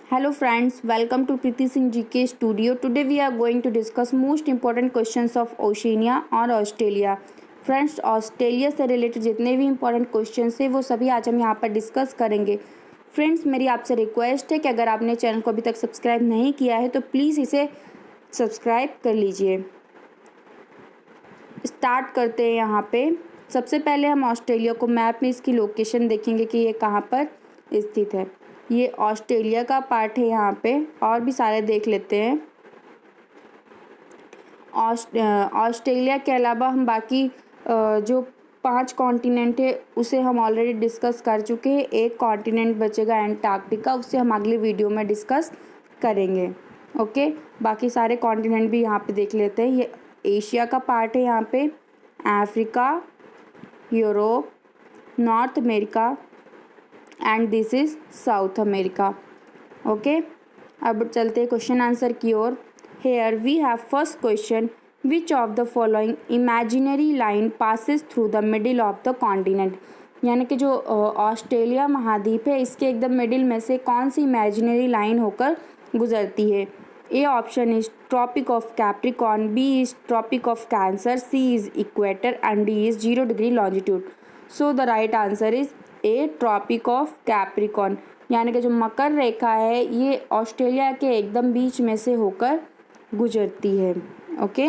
Hello friends, welcome to Preeti Singh GK Studio. Today we are going to discuss most important questions of Oceania और Australia. Friends, Australia से related जितने भी important questions हैं वो सभी आज हम यहाँ पर डिस्कस करेंगे. फ्रेंड्स, मेरी आपसे रिक्वेस्ट है कि अगर आपने चैनल को अभी तक सब्सक्राइब नहीं किया है तो प्लीज़ इसे सब्सक्राइब कर लीजिए. स्टार्ट करते हैं. यहाँ पे सबसे पहले हम ऑस्ट्रेलिया को मैप में इसकी लोकेशन देखेंगे कि ये कहाँ पर स्थित है. ये ऑस्ट्रेलिया का पार्ट है. यहाँ पे और भी सारे देख लेते हैं. ऑस्ट्रेलिया के अलावा हम बाकी जो 5 कॉन्टिनेंट है उसे हम ऑलरेडी डिस्कस कर चुके हैं. एक कॉन्टिनेंट बचेगा एंटार्क्टिका, उससे हम अगली वीडियो में डिस्कस करेंगे. ओके, बाकी सारे कॉन्टिनेंट भी यहाँ पे देख लेते हैं. ये एशिया का पार्ट है. यहाँ पे Africa, Europe, North America and this is South America. Okay, अब चलते हैं क्वेश्चन आंसर की ओर. Here we have first question, which of the following imaginary line passes through the middle of the continent. यानी कि जो ऑस्ट्रेलिया महाद्वीप है इसके एकदम मिडिल में से कौन सी इमेजिनरी लाइन होकर गुजरती है. A option is Tropic of Capricorn, B is Tropic of Cancer, C is equator and D is 0 degree longitude. So the right answer is A Tropic of Capricorn. यानी कि जो मकर रेखा है ये ऑस्ट्रेलिया के एकदम बीच में से होकर गुजरती है. ओके,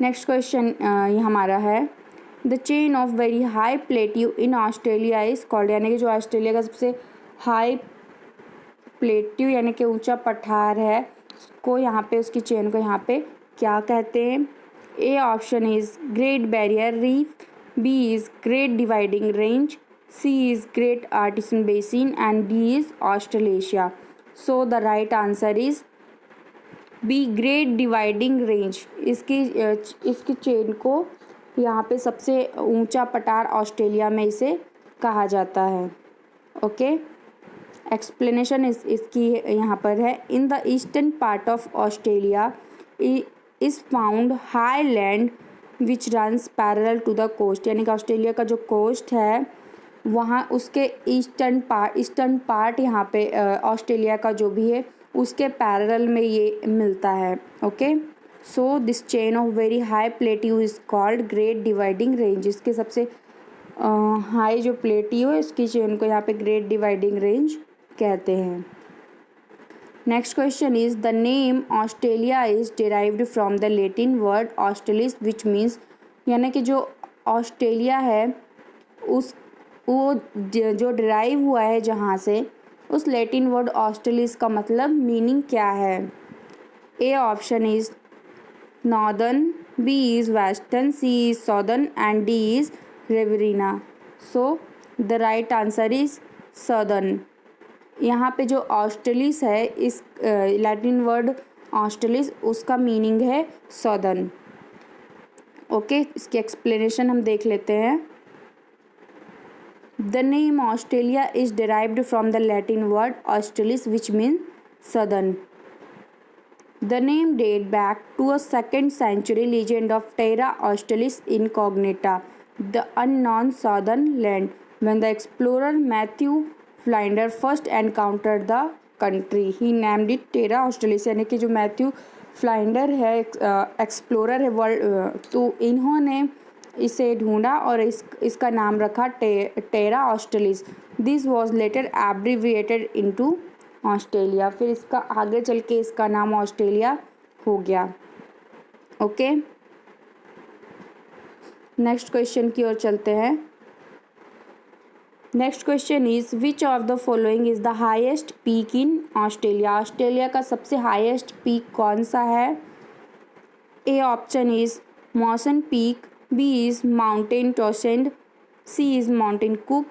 नेक्स्ट क्वेश्चन ये हमारा है. The chain of very high plateau in Australia is called. यानी कि जो ऑस्ट्रेलिया का सबसे हाई प्लेट्यू यानी कि ऊंचा पठार है को यहाँ पे उसकी चेन को यहाँ पे क्या कहते हैं. ए option is great Barrier reef, B is Great Dividing Range, C is Great Artesian Basin and D is Australasia. So the right answer is B, Great Dividing Range. इसकी चेन को यहाँ पे सबसे ऊंचा पठार ऑस्ट्रेलिया में इसे कहा जाता है. ओके, एक्सप्लेनेशन इसकी यहाँ पर है. In the eastern part of Australia is found high land which runs parallel to the coast. यानी कि ऑस्ट्रेलिया का जो कोस्ट है वहाँ उसके ईस्टर्न पार्ट यहाँ पे ऑस्ट्रेलिया का जो भी है उसके पैरेलल में ये मिलता है. Okay, so this chain of very high plateau is called great Dividing range. इसके सबसे हाई जो प्लेट्यू है इसकी चेन को यहाँ पे ग्रेट डिवाइडिंग रेंज कहते हैं. Next question is the name Australia is derived from the Latin word australis which means. यानी कि जो ऑस्ट्रेलिया है वो जो डिराइव हुआ है जहाँ से उस लैटिन वर्ड ऑस्ट्रेलिस का मतलब मीनिंग क्या है. A option is northern, B is western, C is southern and D is Riverina. So the right answer is southern. यहाँ पे जो ऑस्ट्रेलिस है इस लैटिन वर्ड ऑस्ट्रेलिस उसका मीनिंग है सदर्न. ओके, इसकी एक्सप्लेनेशन हम देख लेते हैं. The name Australia is derived from the Latin word australis which mean southern. The name date back to a 2nd century legend of Terra Australis Incognita, the unknown southern land, when the explorer Matthew Flinders first encountered the country. He named it Terra Australis. यानी कि जो Matthew फ्लाइंडर है explorer है world तो इन्होंने इसे ढूंढा और इसका नाम रखा terra australis. This was later abbreviated into Australia. फिर इसका आगे चल के इसका नाम ऑस्ट्रेलिया हो गया. ओके, नेक्स्ट क्वेश्चन की ओर चलते हैं. Next question is which of the following is the highest peak in Australia. Australia का सबसे हाईएस्ट पीक कौन सा है. A option is Mawson peak, B is mountain Townsend, C is mountain Cook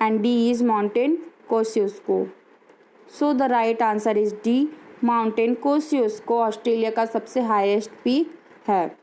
and D is mountain Kosciuszko. So the right answer is D, mountain Kosciuszko Australia का सबसे highest peak है.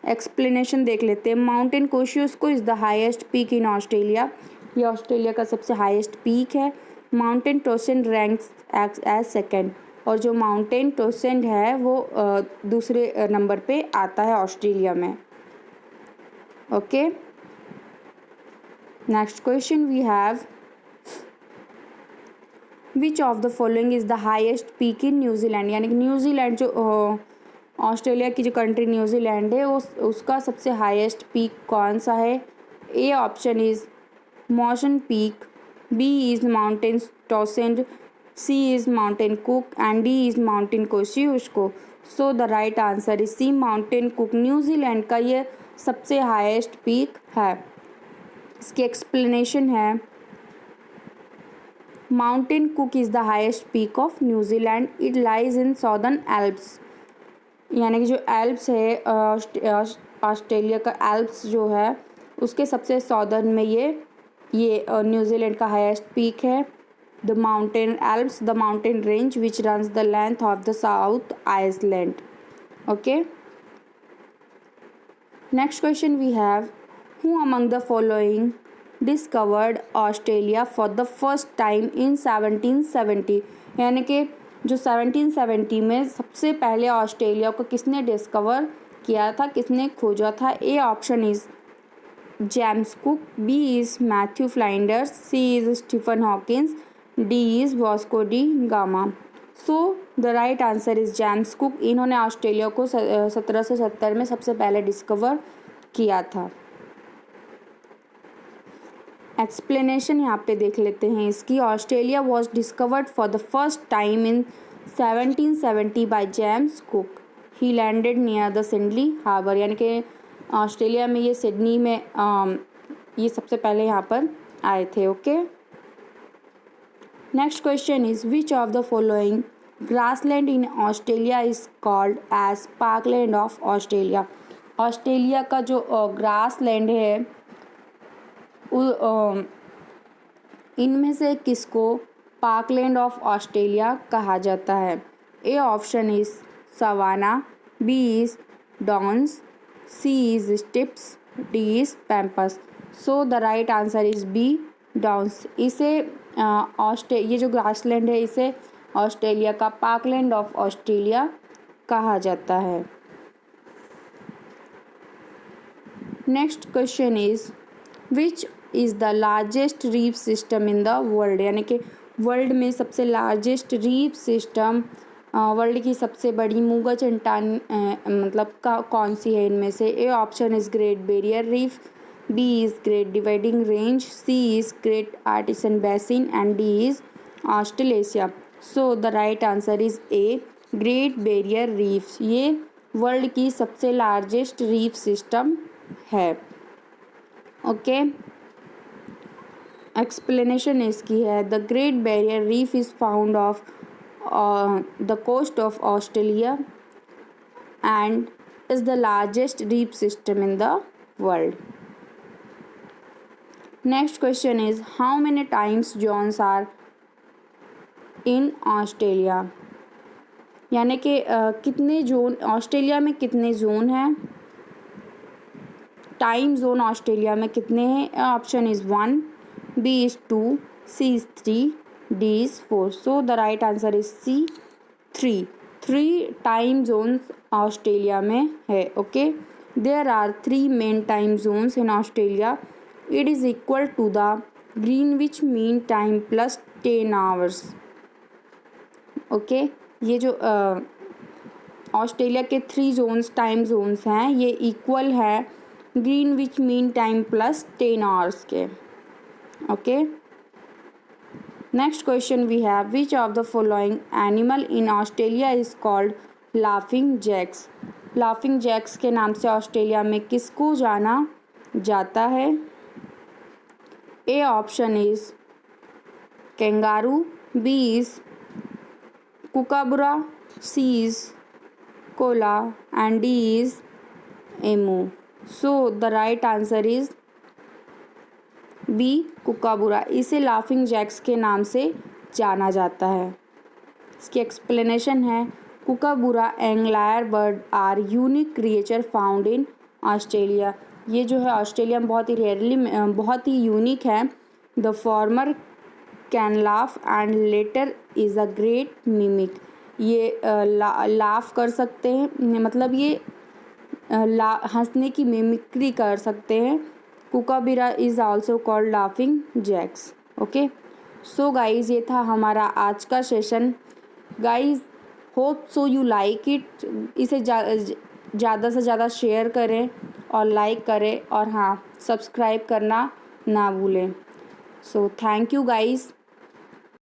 Explanation देख लेते हैं. Mountain Kosciuszko is the highest peak in Australia. ये Australia का सबसे highest peak है. माउंटेन टोसेंड रैंक्स एज सेकेंड और जो माउंटेन टोसेंड है वो दूसरे नंबर पे आता है ऑस्ट्रेलिया में. Okay, next question we have which of the following is the highest peak in New Zealand, यानी कि न्यूजीलैंड जो ऑस्ट्रेलिया की जो कंट्री न्यूजीलैंड है उसका सबसे हाईएस्ट पीक कौन सा है? A option is motion peak, B is mountain टॉसेंड, C is mountain Cook and D is mountain कोशियुश्को। So the right answer is C, mountain cook. New Zealand का ये सबसे हाईएस्ट पीक है। इसकी एक्सप्लेनेशन है, mountain cook is the highest peak of New Zealand, it lies in southern Alps, यानी कि जो Alps है ऑस्ट्रेलिया का एल्प्स जो है उसके सबसे सॉदर्न में ये न्यूजीलैंड का हाईएस्ट पीक है। The mountain Alps, the mountain range which runs the length of the south island. Okay, next question we have, who among the following discovered Australia for the first time in 1770, यानी कि जो 1770 में सबसे पहले Australia को किसने discover किया था, किसने खोजा था? A option is James Cook, B is Matthew Flinders, C is Stephen Hawkins, D is Vasco da Gama. So the right answer is James Cook. इन्होंने ऑस्ट्रेलिया को 1770 में सबसे पहले डिस्कवर किया था। एक्सप्लेनेशन यहाँ पे देख लेते हैं इसकी। Australia was discovered for the first time in 1770 by James Cook, he landed near the Sydney Harbour, यानी कि ऑस्ट्रेलिया में ये सिडनी में ये सबसे पहले यहाँ पर आए थे। Okay, next question is which of the following grassland in Australia is called as parkland of Australia. Australia का जो ग्रासलैंड है इनमें से किसको पार्कलैंड ऑफ ऑस्ट्रेलिया कहा जाता है? A option is savanna, B is downs, C is steppes, D is pampas. So the right answer is B, downs. इसे ये जो ग्रासलैंड है इसे ऑस्ट्रेलिया का पार्कलैंड ऑफ ऑस्ट्रेलिया कहा जाता है। Next question is which is the largest reef system in the world, यानी कि वर्ल्ड में सबसे लार्जेस्ट रीफ सिस्टम, वर्ल्ड की सबसे बड़ी मूगा चट्टान मतलब कौन सी है इनमें से? A option is Great Barrier Reef, B is Great Dividing Range, C is Great Artesian Basin and D is Australasia. So the right answer is A, Great Barrier Reef. ये वर्ल्ड की सबसे लार्जेस्ट रीफ सिस्टम है। Okay, explanation इसकी है, the Great Barrier Reef is found off the coast of Australia and is the largest reef system in the world. Next question is how many times zones are in Australia, यानी कि कितने zone Australia में कितने zone हैं? Time zone Australia में कितने हैं? Option is 1, B is 2, C is 3, D is 4। So the right answer is C, 3 time zones Australia में है। Okay, there are 3 main time zones in Australia, it is equal to the Greenwich mean time plus 10 hours. Okay, ये जो Australia के 3 Jones time zones हैं ये equal है Greenwich mean time plus 10 hours के। Okay, next question we have which of the following animal in Australia is called laughing jacks. Laughing jacks के नाम से ऑस्ट्रेलिया में किसको जाना जाता है? A option is kangaroo, B is kookaburra, C is koala and D is emu. So the right answer is B, kookaburra. इसे laughing jacks के नाम से जाना जाता है। इसकी एक्सप्लेनेशन है, kookaburra and lyre bird are unique creature found in Australia. ये जो है ऑस्ट्रेलिया में बहुत ही यूनिक है। The former can laugh and latter is a great mimic. ये लाफ कर सकते हैं, मतलब ये हंसने की मिमिक्री कर सकते हैं। Kookaburra is also called laughing jacks. Okay, so guys ये था हमारा आज का session. Guys hope so you like it. इसे ज़्यादा से ज़्यादा शेयर करें और लाइक करें और हाँ, सब्सक्राइब करना ना भूलें। So thank you guys.